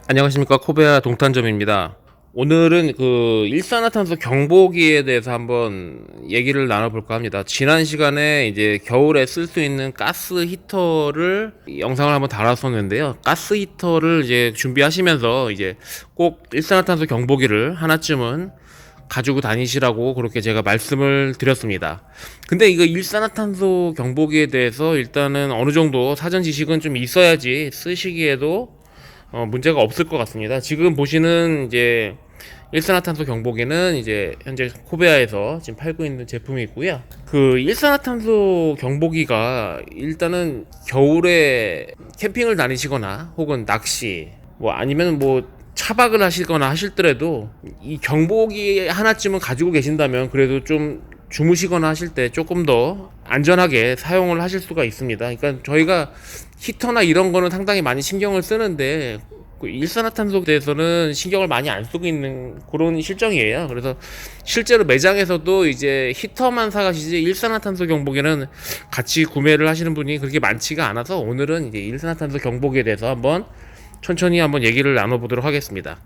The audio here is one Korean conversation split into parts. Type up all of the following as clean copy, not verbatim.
안녕하십니까, 코베아 동탄점입니다. 오늘은 그 일산화탄소 경보기에 대해서 한번 얘기를 나눠볼까 합니다. 지난 시간에 이제 겨울에 쓸 수 있는 가스 히터를 영상을 한번 달았었는데요. 가스 히터를 이제 준비하시면서 이제 꼭 일산화탄소 경보기를 하나쯤은 가지고 다니시라고 그렇게 제가 말씀을 드렸습니다. 근데 이거 일산화탄소 경보기에 대해서 일단은 어느 정도 사전 지식은 좀 있어야지 쓰시기에도 문제가 없을 것 같습니다. 지금 보시는 이제 일산화탄소 경보기는 이제 현재 코베아에서 지금 팔고 있는 제품이 있고요. 그 일산화탄소 경보기가 일단은 겨울에 캠핑을 다니시거나 혹은 낚시 뭐 아니면 뭐 차박을 하시거나 하실더라도 이 경보기 하나쯤은 가지고 계신다면 그래도 좀 주무시거나 하실 때 조금 더 안전하게 사용을 하실 수가 있습니다. 그러니까 저희가 히터나 이런 거는 상당히 많이 신경을 쓰는데 그 일산화탄소에 대해서는 신경을 많이 안 쓰고 있는 그런 실정이에요. 그래서 실제로 매장에서도 이제 히터만 사가시지 일산화탄소 경보기는 같이 구매를 하시는 분이 그렇게 많지가 않아서 오늘은 이제 일산화탄소 경보기에 대해서 한번 천천히 한번 얘기를 나눠보도록 하겠습니다.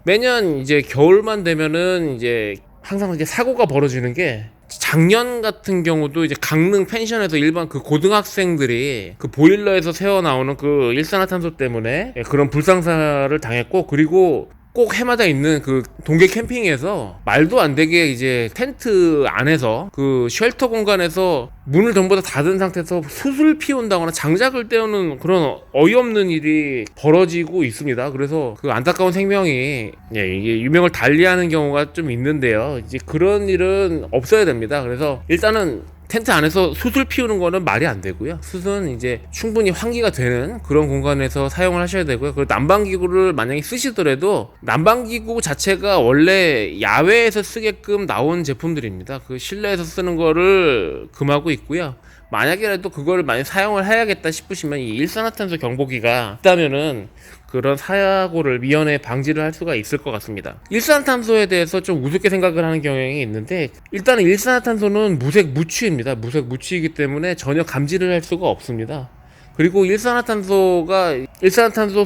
매년 이제 겨울만 되면은 이제 항상 이제 사고가 벌어지는 게 작년 같은 경우도 이제 강릉 펜션에서 일반 그 고등학생들이 그 보일러에서 새어 나오는 그 일산화탄소 때문에 그런 불상사를 당했고, 그리고 꼭 해마다 있는 그 동계 캠핑에서 말도 안 되게 이제 텐트 안에서 그 쉘터 공간에서 문을 전부 다 닫은 상태에서 숯을 피운다거나 장작을 떼우는 그런 어이없는 일이 벌어지고 있습니다. 그래서 그 안타까운 생명이 이게 유명을 달리하는 경우가 좀 있는데요. 이제 그런 일은 없어야 됩니다. 그래서 일단은 텐트 안에서 숯을 피우는 거는 말이 안 되고요. 숯은 이제 충분히 환기가 되는 그런 공간에서 사용을 하셔야 되고요. 그 난방기구를 만약에 쓰시더라도 난방기구 자체가 원래 야외에서 쓰게끔 나온 제품들입니다. 그 실내에서 쓰는 거를 금하고 있고요. 만약에라도 그거를 많이 사용을 해야겠다 싶으시면 이 일산화탄소 경보기가 있다면은 그런 사고를 미연에 방지를 할 수가 있을 것 같습니다. 일산화탄소에 대해서 좀 우습게 생각을 하는 경향이 있는데, 일단은 일산화탄소는 무색 무취입니다. 무색 무취이기 때문에 전혀 감지를 할 수가 없습니다. 그리고 일산화탄소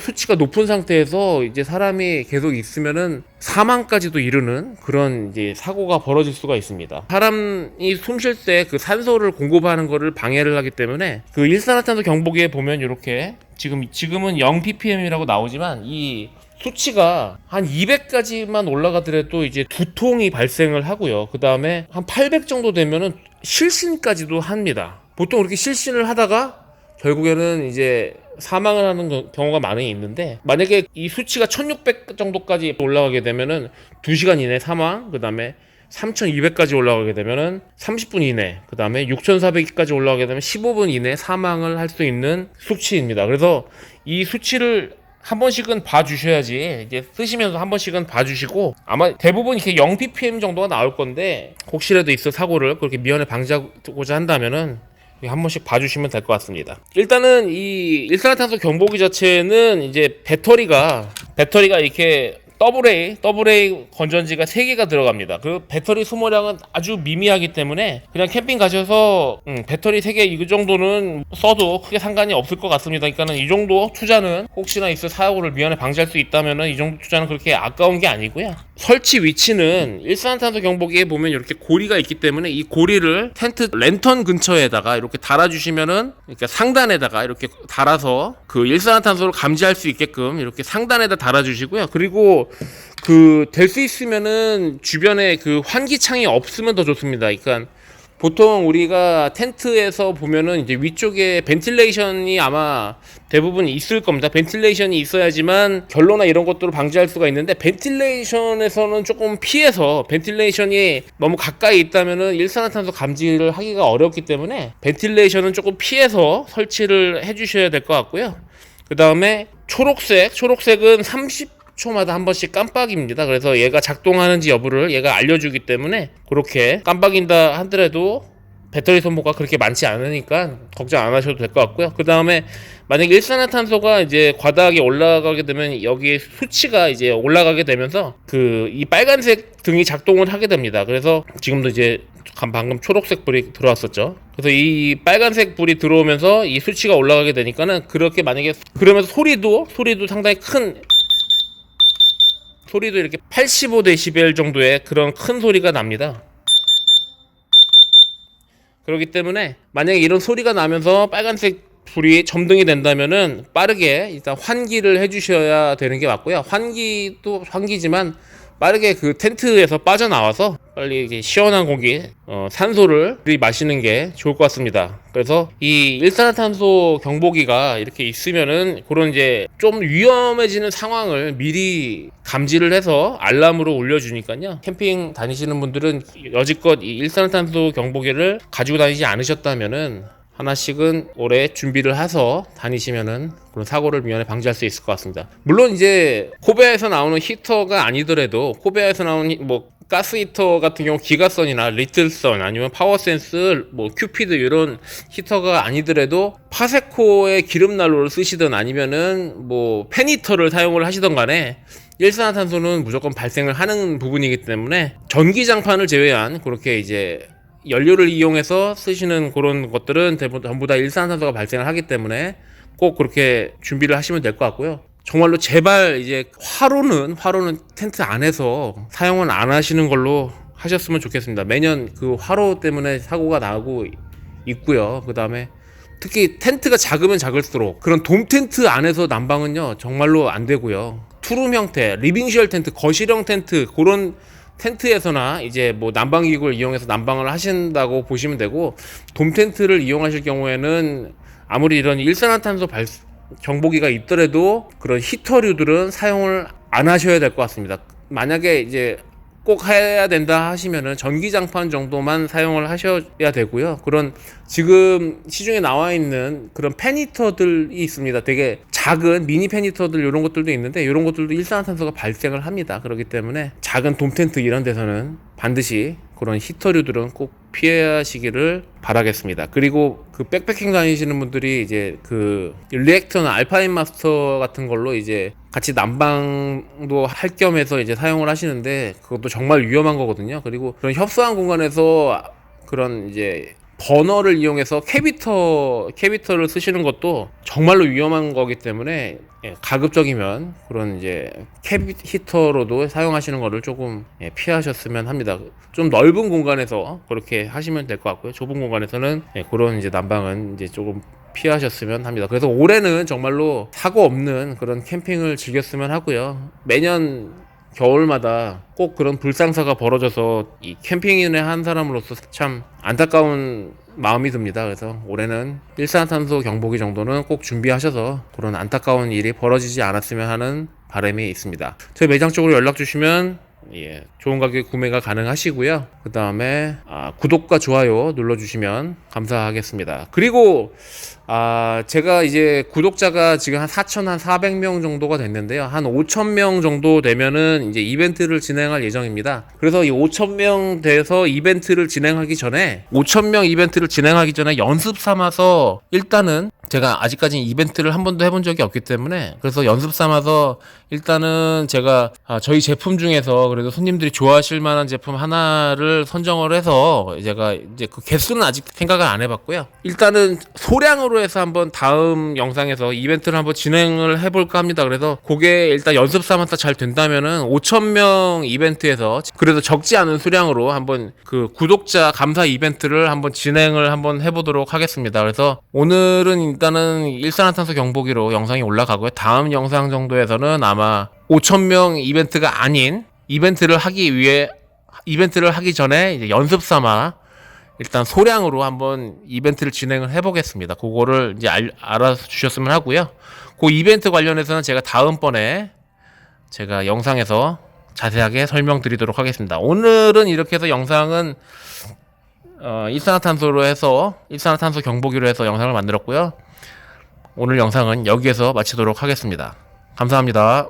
수치가 높은 상태에서 이제 사람이 계속 있으면은 사망까지도 이르는 그런 이제 사고가 벌어질 수가 있습니다. 사람이 숨 쉴 때 그 산소를 공급하는 거를 방해를 하기 때문에 그 일산화탄소 경보기에 보면 이렇게 지금은 0ppm이라고 나오지만 이 수치가 한 200까지만 올라가더라도 이제 두통이 발생을 하고요. 그 다음에 한 800 정도 되면은 실신까지도 합니다. 보통 이렇게 실신을 하다가 결국에는 이제 사망을 하는 경우가 많이 있는데, 만약에 이 수치가 1600 정도까지 올라가게 되면은 2시간 이내 사망, 그 다음에 3200까지 올라가게 되면은 30분 이내, 그 다음에 6400까지 올라가게 되면 15분 이내 사망을 할 수 있는 수치입니다. 그래서 이 수치를 한 번씩은 봐주셔야지, 이제 쓰시면서 한 번씩은 봐주시고, 아마 대부분 이렇게 0ppm 정도가 나올 건데 혹시라도 있어 사고를 그렇게 미연에 방지하고자 한다면은 한 번씩 봐주시면 될 것 같습니다. 일단은 이 일산화탄소 경보기 자체는 이제 배터리가 이렇게 AA 건전지가 3개가 들어갑니다. 그 배터리 소모량은 아주 미미하기 때문에 그냥 캠핑 가셔서 배터리 3개 이 정도는 써도 크게 상관이 없을 것 같습니다. 그러니까는 이 정도 투자는 혹시나 있을 사고를 미연에 방지할 수 있다면은 이 정도 투자는 그렇게 아까운 게 아니고요. 설치 위치는 일산화탄소 경보기에 보면 이렇게 고리가 있기 때문에 이 고리를 텐트 랜턴 근처에다가 이렇게 달아주시면은, 그러니까 상단에다가 이렇게 달아서 그 일산화탄소를 감지할 수 있게끔 이렇게 상단에다 달아주시고요. 그리고 그 될 수 있으면은 주변에 그 환기창이 없으면 더 좋습니다. 그러니까 보통 우리가 텐트에서 보면은 이제 위쪽에 벤틸레이션이 아마 대부분 있을 겁니다. 벤틸레이션이 있어야지만 결로나 이런 것들을 방지할 수가 있는데, 벤틸레이션에서는 조금 피해서, 벤틸레이션이 너무 가까이 있다면은 일산화탄소 감지를 하기가 어렵기 때문에 벤틸레이션은 조금 피해서 설치를 해주셔야 될 것 같고요. 그 다음에 초록색은 30초마다 한 번씩 깜빡입니다. 그래서 얘가 작동하는지 여부를 얘가 알려주기 때문에 그렇게 깜빡인다 하더라도 배터리 소모가 그렇게 많지 않으니까 걱정 안 하셔도 될 것 같고요. 그 다음에 만약에 일산화탄소가 이제 과다하게 올라가게 되면 여기에 수치가 이제 올라가게 되면서 그 이 빨간색 등이 작동을 하게 됩니다. 그래서 지금도 이제 방금 초록색 불이 들어왔었죠. 그래서 이 빨간색 불이 들어오면서 이 수치가 올라가게 되니까는 그렇게 만약에 그러면서 소리도 상당히 큰 소리도 이렇게 85dB 정도의 그런 큰 소리가 납니다. 그렇기 때문에 만약에 이런 소리가 나면서 빨간색 불이 점등이 된다면은 빠르게 일단 환기를 해주셔야 되는 게 맞고요. 환기도 환기지만 빠르게 그 텐트에서 빠져나와서 빨리 이제 시원한 공기, 산소를 마시는 게 좋을 것 같습니다. 그래서 이 일산화탄소 경보기가 이렇게 있으면은 그런 이제 좀 위험해지는 상황을 미리 감지를 해서 알람으로 올려주니까요. 캠핑 다니시는 분들은 여지껏 이 일산화탄소 경보기를 가지고 다니지 않으셨다면은 하나씩은 올해 준비를 해서 다니시면은 그런 사고를 미연에 방지할 수 있을 것 같습니다. 물론 이제 코베아에서 나오는 히터가 아니더라도 코베아에서 나오는 뭐 가스 히터 같은 경우 기가선이나 리틀선 아니면 파워센스 뭐 큐피드 이런 히터가 아니더라도 파세코의 기름난로를 쓰시든 아니면은 뭐 팬히터를 사용을 하시던 간에 일산화탄소는 무조건 발생을 하는 부분이기 때문에 전기장판을 제외한 그렇게 이제 연료를 이용해서 쓰시는 그런 것들은 전부 다 일산화탄소가 발생을 하기 때문에 꼭 그렇게 준비를 하시면 될 것 같고요. 정말로 제발 이제 화로는 텐트 안에서 사용은 안 하시는 걸로 하셨으면 좋겠습니다. 매년 그 화로 때문에 사고가 나고 있고요. 그 다음에 특히 텐트가 작으면 작을수록 그런 돔 텐트 안에서 난방은요 정말로 안 되고요. 투룸 형태, 리빙쉘 텐트, 거실형 텐트 그런 텐트에서나 이제 뭐 난방기구를 이용해서 난방을 하신다고 보시면 되고, 돔 텐트를 이용하실 경우에는 아무리 이런 일산화탄소 경보기가 있더라도 그런 히터류들은 사용을 안 하셔야 될 것 같습니다. 만약에 이제 꼭 해야 된다 하시면은 전기장판 정도만 사용을 하셔야 되고요. 그런 지금 시중에 나와 있는 그런 팬히터들이 있습니다. 되게 작은 미니 팬히터들 이런 것들도 있는데 이런 것들도 일산화탄소가 발생을 합니다. 그렇기 때문에 작은 돔텐트 이런 데서는 반드시 그런 히터류들은 꼭 피하시기를 바라겠습니다. 그리고 그 백패킹 다니시는 분들이 이제 그 리액터나 알파인 마스터 같은 걸로 이제 같이 난방도 할 겸해서 이제 사용을 하시는데 그것도 정말 위험한 거거든요. 그리고 그런 협소한 공간에서 그런 이제 버너를 이용해서 캐비터를 쓰시는 것도 정말로 위험한 거기 때문에 가급적이면 그런 이제 히터로도 사용하시는 거를 조금 피하셨으면 합니다. 좀 넓은 공간에서 그렇게 하시면 될 것 같고요. 좁은 공간에서는 그런 이제 난방은 이제 조금 피하셨으면 합니다. 그래서 올해는 정말로 사고 없는 그런 캠핑을 즐겼으면 하고요. 매년 겨울마다 꼭 그런 불상사가 벌어져서 이 캠핑인의 한 사람으로서 참 안타까운 마음이 듭니다. 그래서 올해는 일산화탄소 경보기 정도는 꼭 준비하셔서 그런 안타까운 일이 벌어지지 않았으면 하는 바람이 있습니다. 저희 매장 쪽으로 연락 주시면 좋은 가격에 구매가 가능하시고요. 그 다음에 구독과 좋아요 눌러주시면 감사하겠습니다. 그리고 제가 이제 구독자가 지금 한 4,400명 정도가 됐는데요. 한 5,000명 정도 되면은 이제 이벤트를 진행할 예정입니다. 그래서 이 5,000명 돼서 이벤트를 진행하기 전에 5,000명 이벤트를 진행하기 전에 연습 삼아서 일단은 제가 아직까지 이벤트를 한 번도 해본 적이 없기 때문에 그래서 연습 삼아서 일단은 제가 저희 제품 중에서 그래도 손님들이 좋아하실 만한 제품 하나를 선정을 해서 제가 이제 그 개수는 아직 생각을 안 해봤고요. 일단은 소량으로 해서 한번 다음 영상에서 이벤트를 한번 진행을 해볼까 합니다. 그래서 그게 일단 연습 삼아서 잘 된다면은 5,000명 이벤트에서 그래도 적지 않은 수량으로 한번 그 구독자 감사 이벤트를 한번 진행을 한번 해보도록 하겠습니다. 그래서 오늘은 일단은 일산화탄소 경보기로 영상이 올라가고요. 다음 영상 정도에서는 아마 5,000명 이벤트가 아닌 이벤트를 하기 전에 이제 연습 삼아 일단 소량으로 한번 이벤트를 진행을 해보겠습니다. 그거를 이제 알아주셨으면 하고요. 그 이벤트 관련해서는 제가 다음번에 제가 영상에서 자세하게 설명드리도록 하겠습니다. 오늘은 이렇게 해서 영상은 일산화탄소 경보기로 해서 영상을 만들었고요. 오늘 영상은 여기에서 마치도록 하겠습니다. 감사합니다.